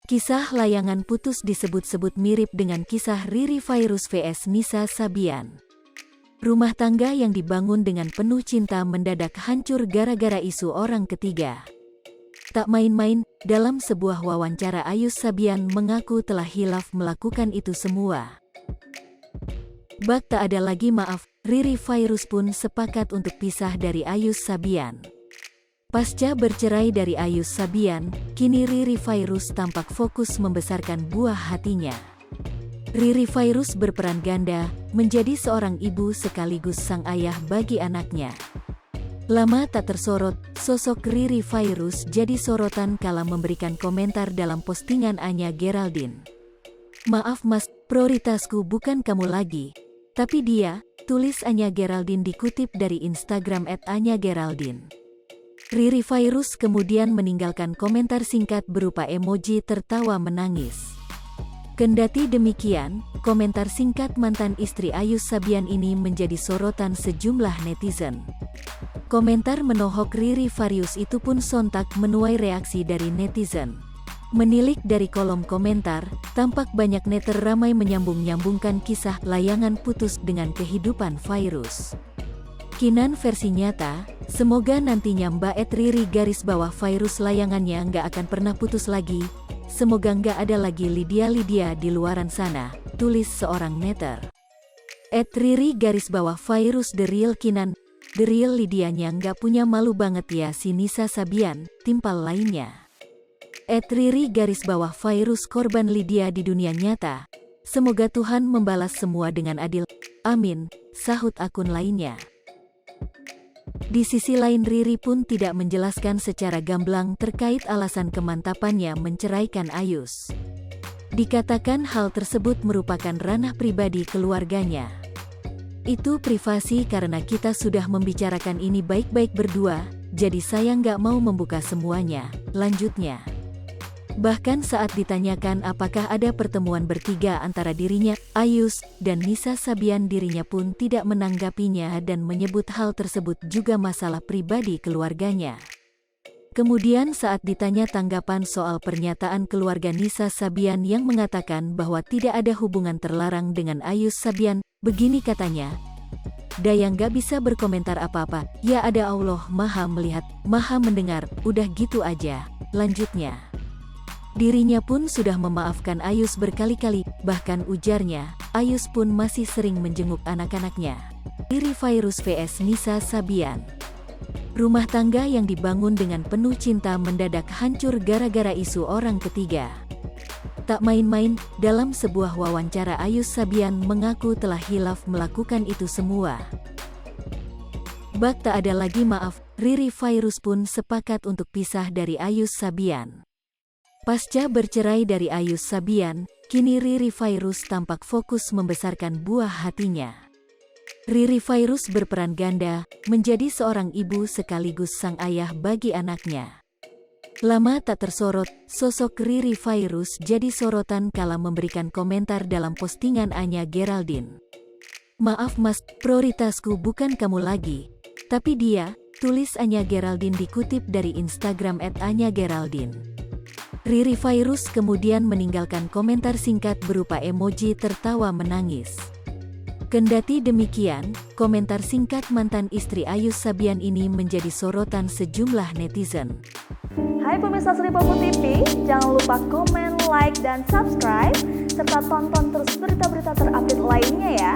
Kisah layangan putus disebut-sebut mirip dengan kisah Riri Virus vs Nisa Sabian. Rumah tangga yang dibangun dengan penuh cinta mendadak hancur gara-gara isu orang ketiga. Tak main-main, dalam sebuah wawancara Ayus Sabian mengaku telah hilaf melakukan itu semua. Bak tak ada lagi maaf, Riri Virus pun sepakat untuk pisah dari Ayus Sabian. Pasca bercerai dari Ayus Sabian, kini Riri Virus tampak fokus membesarkan buah hatinya. Riri Virus berperan ganda, menjadi seorang ibu sekaligus sang ayah bagi anaknya. Lama tak tersorot, sosok Riri Virus jadi sorotan kala memberikan komentar dalam postingan Anya Geraldine. "Maaf mas, prioritasku bukan kamu lagi, tapi dia," tulis Anya Geraldine dikutip dari Instagram @anyageraldine. Riri Virus kemudian meninggalkan komentar singkat berupa emoji tertawa menangis. Kendati demikian, komentar singkat mantan istri Ayus Sabian ini menjadi sorotan sejumlah netizen. Komentar menohok Riri Virus itu pun sontak menuai reaksi dari netizen. Menilik dari kolom komentar, tampak banyak netter ramai menyambung-nyambungkan kisah layangan putus dengan kehidupan Virus. Kinan versi nyata, "Semoga nantinya Mbak Riri _Virus layangannya nggak akan pernah putus lagi. Semoga nggak ada lagi Lydia di luaran sana," tulis seorang netter. Riri _Virus The Real Kinan, The Real Lydianya nggak punya malu banget ya si Nisa Sabian, timpal lainnya. Riri _Virus korban Lydia di dunia nyata. Semoga Tuhan membalas semua dengan adil. Amin, sahut akun lainnya. Di sisi lain Riri pun tidak menjelaskan secara gamblang terkait alasan kemantapannya menceraikan Ayus. Dikatakan hal tersebut merupakan ranah pribadi keluarganya. "Itu privasi karena kita sudah membicarakan ini baik-baik berdua, jadi saya nggak mau membuka semuanya," lanjutnya. Bahkan saat ditanyakan apakah ada pertemuan bertiga antara dirinya, Ayus, dan Nisa Sabian, dirinya pun tidak menanggapinya dan menyebut hal tersebut juga masalah pribadi keluarganya. Kemudian saat ditanya tanggapan soal pernyataan keluarga Nisa Sabian yang mengatakan bahwa tidak ada hubungan terlarang dengan Ayus Sabian, begini katanya, "Daya nggak bisa berkomentar apa-apa, ya ada Allah Maha Melihat, Maha Mendengar, udah gitu aja," lanjutnya. Dirinya pun sudah memaafkan Ayus berkali-kali, bahkan ujarnya, Ayus pun masih sering menjenguk anak-anaknya. Riri Virus vs Nisa Sabian. Rumah tangga yang dibangun dengan penuh cinta mendadak hancur gara-gara isu orang ketiga. Tak main-main, dalam sebuah wawancara Ayus Sabian mengaku telah hilaf melakukan itu semua. Bak tak ada lagi maaf, Riri Virus pun sepakat untuk pisah dari Ayus Sabian. Pasca bercerai dari Ayus Sabian, kini Riri Virus tampak fokus membesarkan buah hatinya. Riri Virus berperan ganda, menjadi seorang ibu sekaligus sang ayah bagi anaknya. Lama tak tersorot, sosok Riri Virus jadi sorotan kala memberikan komentar dalam postingan Anya Geraldine. "Maaf mas, prioritasku bukan kamu lagi, tapi dia," tulis Anya Geraldine dikutip dari Instagram @anyageraldine. Riri Virus kemudian meninggalkan komentar singkat berupa emoji tertawa menangis. Kendati demikian, komentar singkat mantan istri Ayus Sabian ini menjadi sorotan sejumlah netizen. Hai pemirsa Sri Popo TV, jangan lupa komen, like, dan subscribe, serta tonton terus berita-berita terupdate lainnya ya.